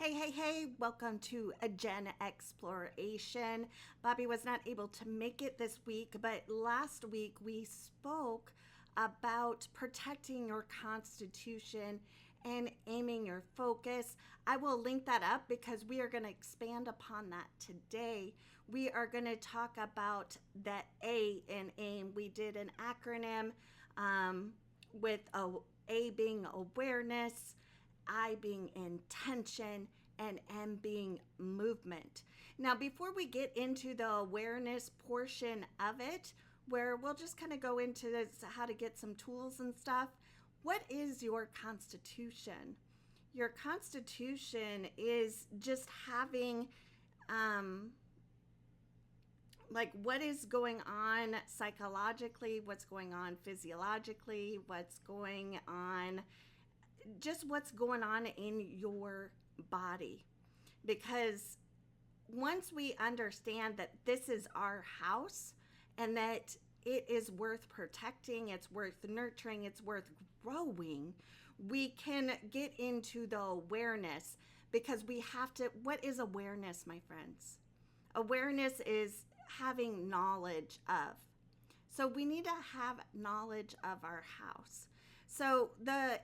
Hey, welcome to a GEN-X-PLORATION. Bobby was not able to make it this week, but last week we spoke about protecting your constitution and aiming your focus. I will link that up because we are going to expand upon that today. We are going to talk about the A in AIM. We did an acronym with A being awareness, I being intention, and M being movement. Now, before we get into the awareness portion of it, where we'll just kind of go into this, how to get some tools and stuff, what is your constitution? Your constitution is just having, what is going on psychologically, what's going on physiologically, what's going on in your body. Because once we understand that this is our house and that it is worth protecting, it's worth nurturing, it's worth growing, we can get into the awareness, because we have to. What is awareness, my friends? Awareness is having knowledge of. So we need to have knowledge of our house. So the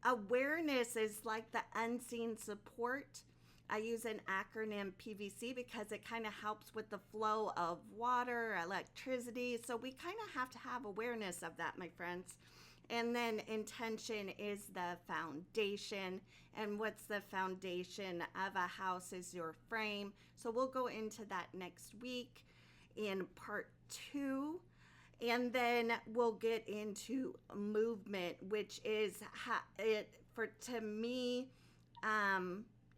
awareness is like the unseen support. I use an acronym PVC because it kind of helps with the flow of water, electricity. So we kind of have to have awareness of that, my friends. And then intention is the foundation. And what's the foundation of a house is your frame. So we'll go into that next week in part 2. And then we'll get into movement, which is to me,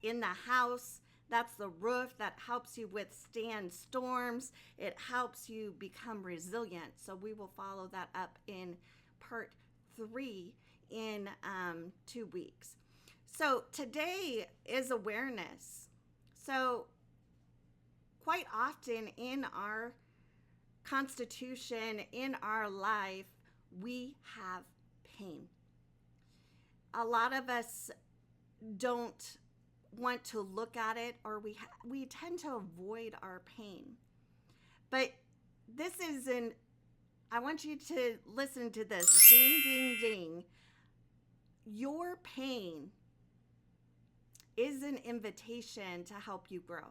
in the house, that's the roof that helps you withstand storms. It helps you become resilient. So we will follow that up in part 3 in 2 weeks. So today is awareness. So quite often in our constitution, in our life, we have pain. A lot of us don't want to look at it, or we tend to avoid our pain. But this isn't, I want you to listen to this. Ding, ding, ding. Your pain is an invitation to help you grow.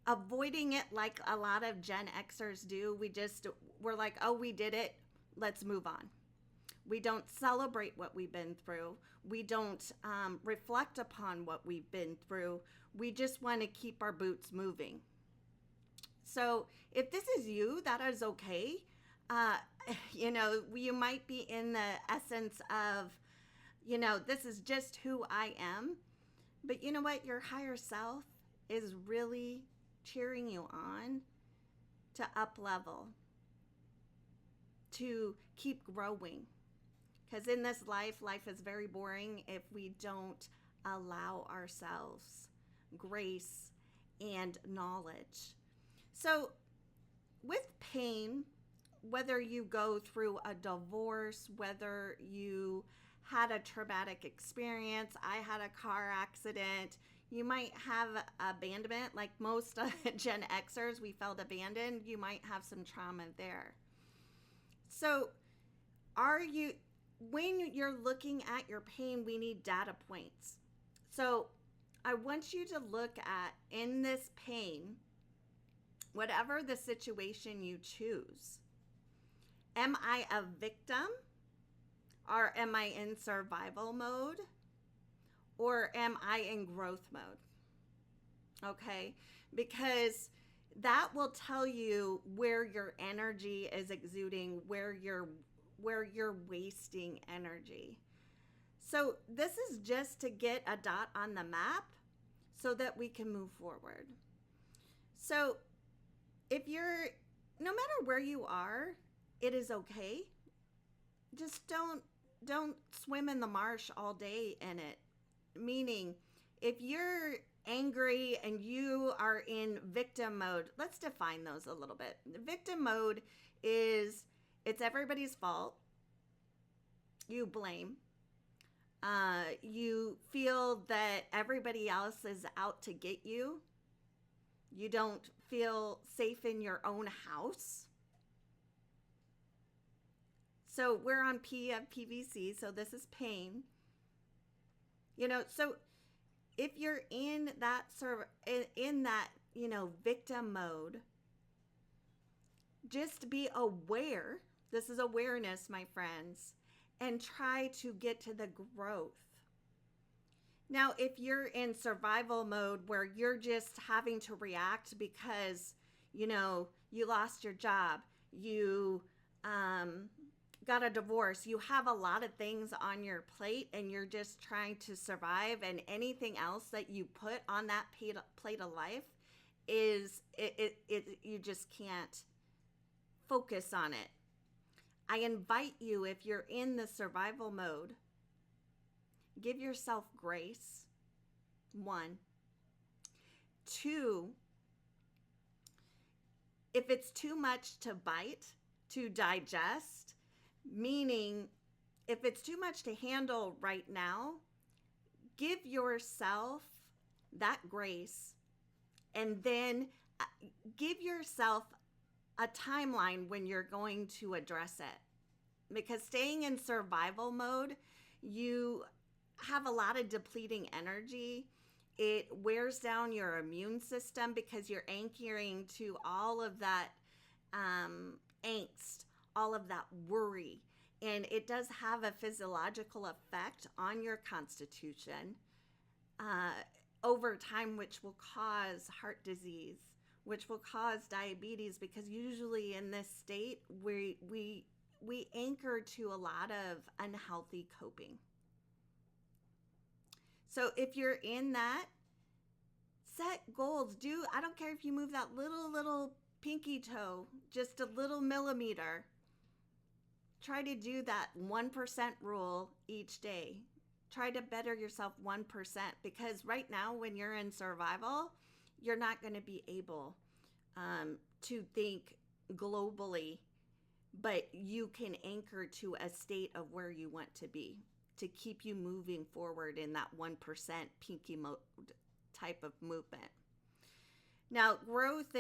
Avoiding it like a lot of Gen Xers do, we're like, oh, we did it, let's move on. We don't celebrate what we've been through. We don't reflect upon what we've been through. We just want to keep our boots moving. So if this is you, that is okay. You might be in the essence of, this is just who I am. But you know what? Your higher self is really cheering you on to up level, to keep growing. Because in this life is very boring if we don't allow ourselves grace and knowledge. So with pain, whether you go through a divorce, whether you had a traumatic experience, I had a car accident, you might have abandonment, like most Gen Xers, we felt abandoned. You might have some trauma there. So when you're looking at your pain, we need data points. So I want you to look at, in this pain, whatever the situation you choose, am I a victim, or am I in survival mode, or am I in growth mode? Okay, because that will tell you where your energy is exuding, where you're wasting energy. So this is just to get a dot on the map so that we can move forward. So no matter where you are, it is okay. Just don't swim in the marsh all day in it. Meaning, if you're angry and you are in victim mode, let's define those a little bit. Victim mode is, it's everybody's fault. You blame. You feel that everybody else is out to get you. You don't feel safe in your own house. So we're on PVC, so this is pain. So if you're in that victim mode, just be aware. This is awareness, my friends, and try to get to the growth. Now, if you're in survival mode where you're just having to react because, you lost your job, you got a divorce, you have a lot of things on your plate and you're just trying to survive, and anything else that you put on that plate of life is you just can't focus on it. I invite you, if you're in the survival mode, give yourself grace. 1. 2, if it's too much to bite, to digest, meaning if it's too much to handle right now, give yourself that grace, and then give yourself a timeline when you're going to address it. Because staying in survival mode, you have a lot of depleting energy. It wears down your immune system because you're anchoring to all of that angst, all of that worry. And it does have a physiological effect on your constitution over time, which will cause heart disease, which will cause diabetes, because usually in this state, we anchor to a lot of unhealthy coping. So if you're in that, set goals. I don't care if you move that little pinky toe, just a little millimeter. Try to do that 1% rule each day. Try to better yourself 1%, because right now when you're in survival, you're not going to be able to think globally, but you can anchor to a state of where you want to be to keep you moving forward in that 1% pinky mode type of movement. Now, growth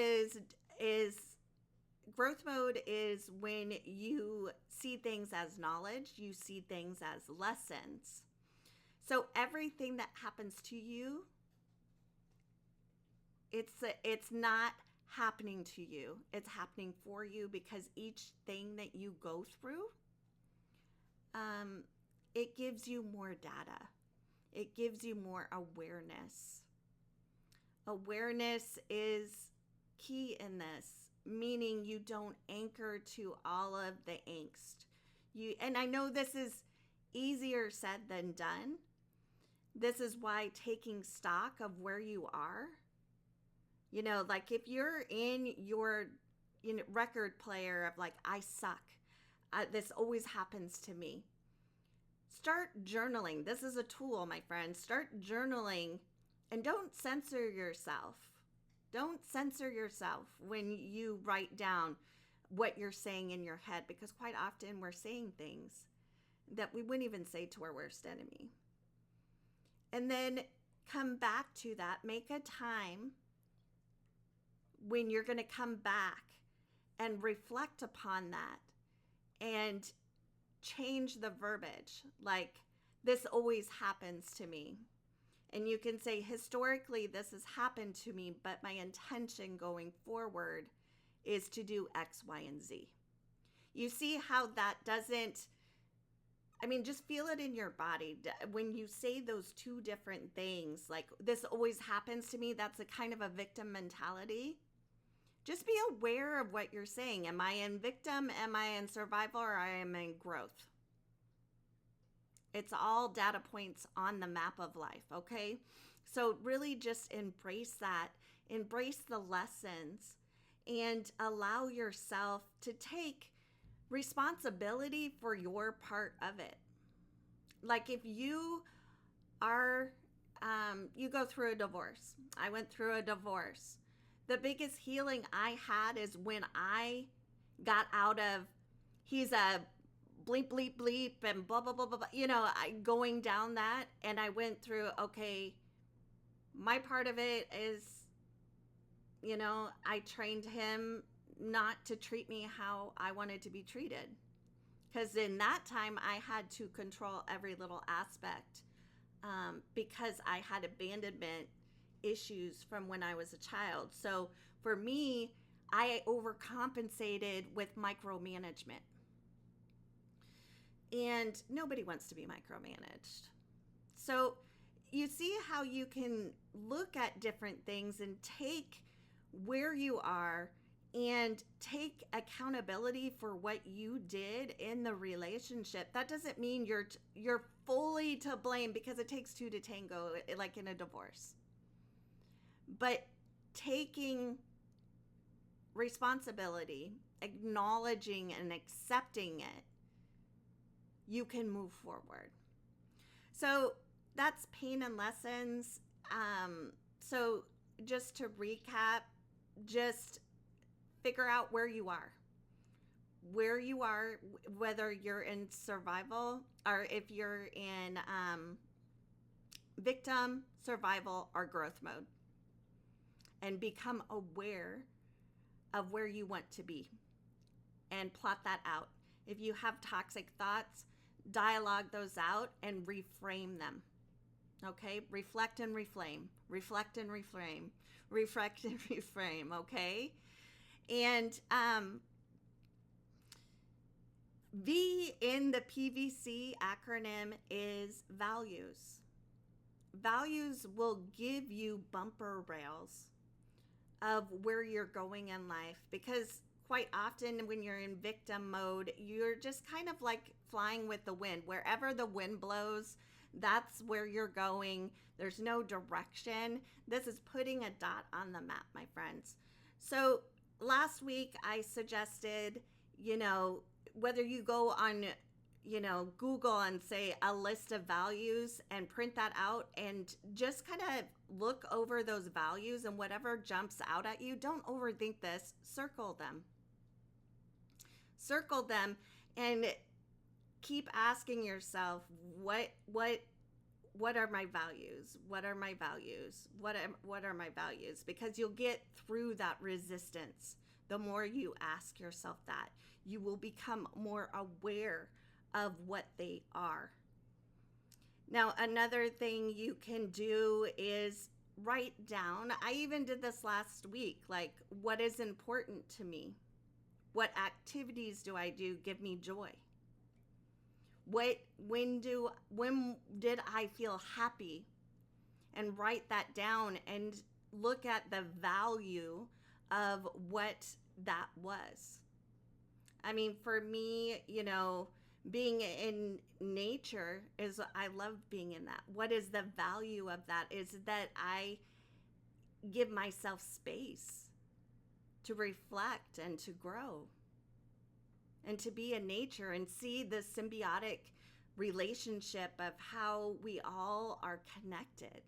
mode is when you see things as knowledge, you see things as lessons. So everything that happens to you, it's not happening to you. It's happening for you, because each thing that you go through, it gives you more data. It gives you more awareness. Awareness is key in this, meaning you don't anchor to all of the angst. And I know this is easier said than done. This is why taking stock of where you are, like if you're in your record player of like, I suck, this always happens to me. Start journaling. This is a tool, my friends. Start journaling, and don't censor yourself. Don't censor yourself when you write down what you're saying in your head, because quite often we're saying things that we wouldn't even say to our worst enemy. And then come back to that. Make a time when you're going to come back and reflect upon that and change the verbiage. Like, this always happens to me. And you can say, historically, this has happened to me, but my intention going forward is to do X, Y, and Z. You see how that doesn't, just feel it in your body. When you say those two different things, like, this always happens to me, that's a kind of a victim mentality. Just be aware of what you're saying. Am I in victim? Am I in survival? Or I am in growth? It's all data points on the map of life, okay? So really just embrace that. Embrace the lessons and allow yourself to take responsibility for your part of it. Like if you are, you go through a divorce. I went through a divorce. The biggest healing I had is when I got out of, he's a bleep, bleep, bleep, and blah, blah, blah, blah, blah, going down that. And I went through, okay, my part of it is, I trained him not to treat me how I wanted to be treated. Because in that time, I had to control every little aspect because I had abandonment issues from when I was a child. So for me, I overcompensated with micromanagement. And nobody wants to be micromanaged. So you see how you can look at different things and take where you are and take accountability for what you did in the relationship. That doesn't mean you're fully to blame, because it takes two to tango, like in a divorce. But taking responsibility, acknowledging and accepting it, you can move forward. So that's pain and lessons. So just to recap, just figure out where you are, whether you're in survival or if you're in victim, survival, or growth mode, and become aware of where you want to be and plot that out. If you have toxic thoughts, dialogue those out and reframe them. Okay? Reflect and reframe. Reflect and reframe. Reflect and reframe. Okay? And V in the PVC acronym is values. Values will give you bumper rails of where you're going in life, because quite often when you're in victim mode, you're just kind of like flying with the wind. Wherever the wind blows, that's where you're going. There's no direction. This is putting a dot on the map, my friends. So last week I suggested, whether you go on, Google and say a list of values and print that out and just kind of look over those values, and whatever jumps out at you, don't overthink this. Circle them and keep asking yourself, what are my values? What are my values? What are my values? Because you'll get through that resistance. The more you ask yourself that, you will become more aware of what they are. Now, another thing you can do is write down. I even did this last week, like, what is important to me? What activities do I do give me joy? When did I feel happy? And write that down and look at the value of what that was. I mean, for me, being in nature I love being in that. What is the value of that? Is that I give myself space to reflect and to grow and to be in nature and see the symbiotic relationship of how we all are connected.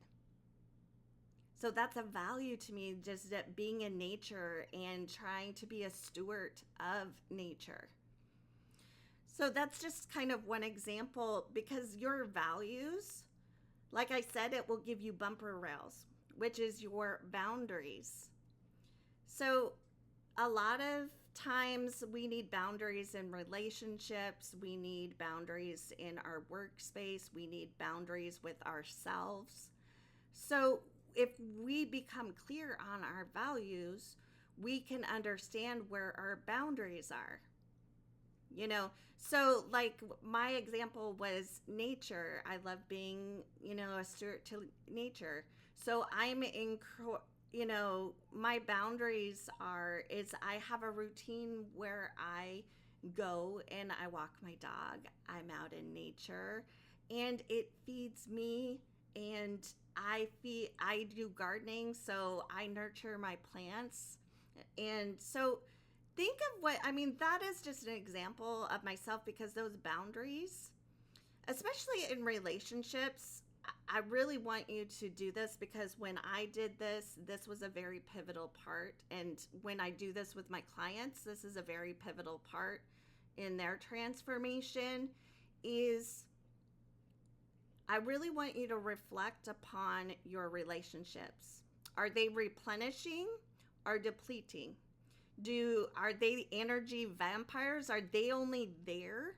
So that's a value to me, just that being in nature and trying to be a steward of nature. So that's just kind of one example, because your values, like I said, it will give you bumper rails, which is your boundaries. So a lot of times we need boundaries in relationships. We need boundaries in our workspace. We need boundaries with ourselves. So if we become clear on our values, we can understand where our boundaries are. So like my example was nature. I love being, a steward to nature. So I'm my boundaries is I have a routine where I go and I walk my dog. I'm out in nature and it feeds me, and I do gardening, so I nurture my plants. And so think of that is just an example of myself, because those boundaries, especially in relationships, I really want you to do this, because when I did this was a very pivotal part. And when I do this with my clients, this is a very pivotal part, in their transformation is I really want you to reflect upon your relationships. Are they replenishing or depleting? Are they energy vampires? Are they only there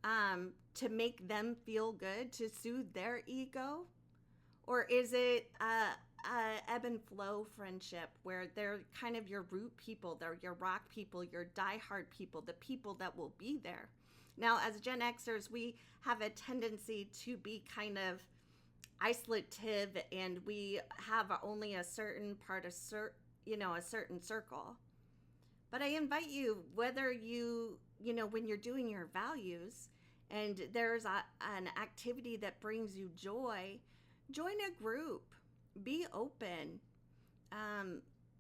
to make them feel good, to soothe their ego? Or is it a ebb and flow friendship where they're kind of your root people, they're your rock people, your diehard people, the people that will be there? Now, as Gen Xers, we have a tendency to be kind of isolative, and we have only a certain part of a certain circle. But I invite you, whether when you're doing your values and there's an activity that brings you joy, join a group, be open,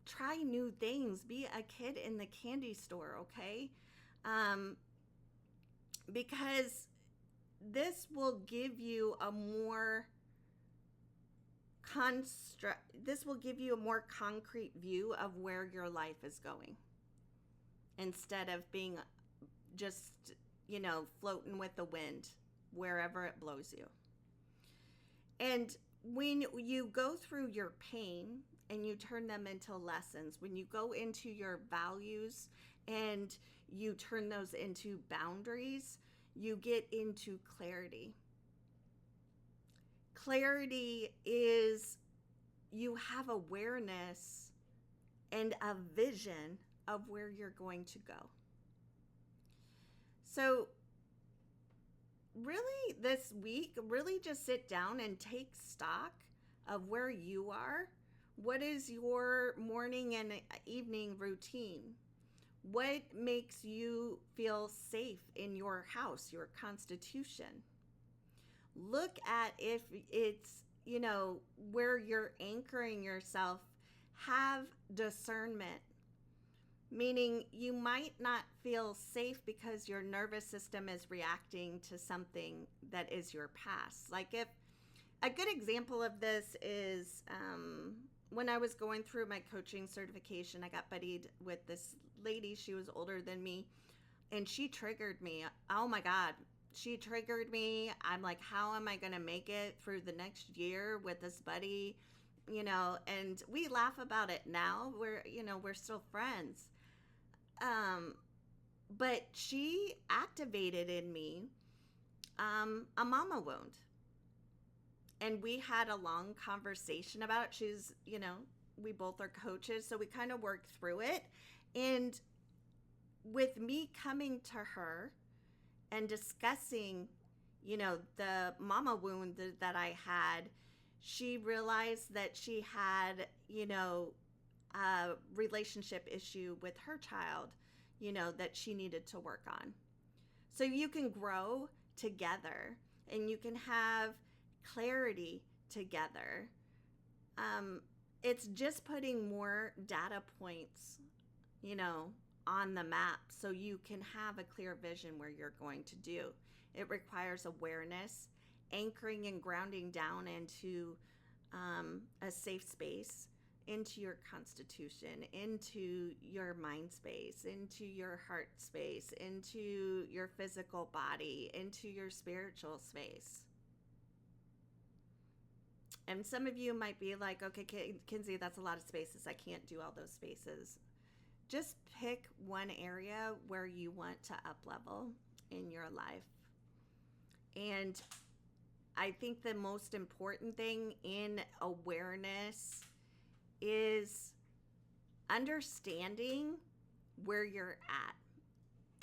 try new things, be a kid in the candy store, okay? Because this will give you a more concrete view of where your life is going, instead of being just, floating with the wind wherever it blows you. And when you go through your pain and you turn them into lessons, when you go into your values and you turn those into boundaries, you get into clarity. Clarity is you have awareness and a vision of where you're going to go. So really this week, really just sit down and take stock of where you are. What is your morning and evening routine? What makes you feel safe in your house, your constitution? Look at if it's, where you're anchoring yourself. Have discernment, meaning you might not feel safe because your nervous system is reacting to something that is your past. Like, if a good example of this is when I was going through my coaching certification, I got buddied with this lady. She was older than me, and she triggered me. Oh my God, she triggered me. I'm like, how am I going to make it through the next year with this buddy? And we laugh about it now. We're still friends. But she activated in me a mama wound. And we had a long conversation about it. She's, we both are coaches, so we kind of worked through it. And with me coming to her and discussing, the mama wound that I had, she realized that she had, a relationship issue with her child, that she needed to work on. So you can grow together and you can have clarity together. It's just putting more data points, on the map so you can have a clear vision where you're going to do. It requires awareness, anchoring and grounding down into a safe space, into your constitution, into your mind space, into your heart space, into your physical body, into your spiritual space. And some of you might be like, okay, Kinsey, that's a lot of spaces. I can't do all those spaces. Just pick one area where you want to up-level in your life. And I think the most important thing in awareness is understanding where you're at.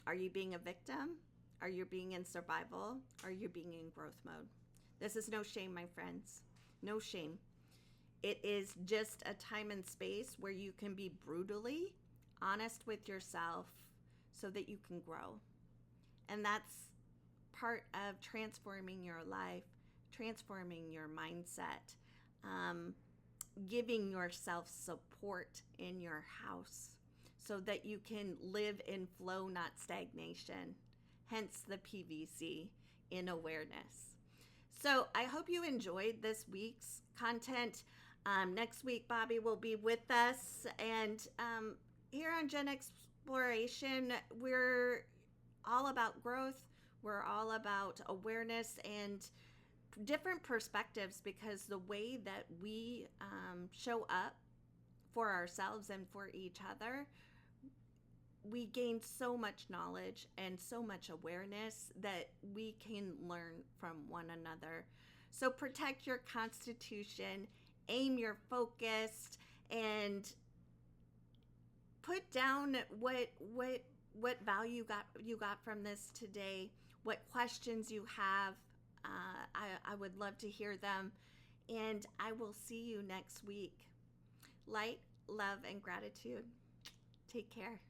Are you being a victim? Are you being in survival? Are you being in growth mode? This is no shame, my friends. No shame. It is just a time and space where you can be brutally honest with yourself so that you can grow. And that's part of transforming your life, transforming your mindset, giving yourself support in your house so that you can live in flow, not stagnation. Hence the PVC in awareness. So I hope you enjoyed this week's content. Next week, Bobby will be with us. And here on Gen X-Exploration, we're all about growth. We're all about awareness and different perspectives, because the way that we show up for ourselves and for each other, we gain so much knowledge and so much awareness that we can learn from one another. So protect your constitution, aim your focus, and put down what value you got from this today, what questions you have. I would love to hear them, and I will see you next week. Light, love, and gratitude. Take care.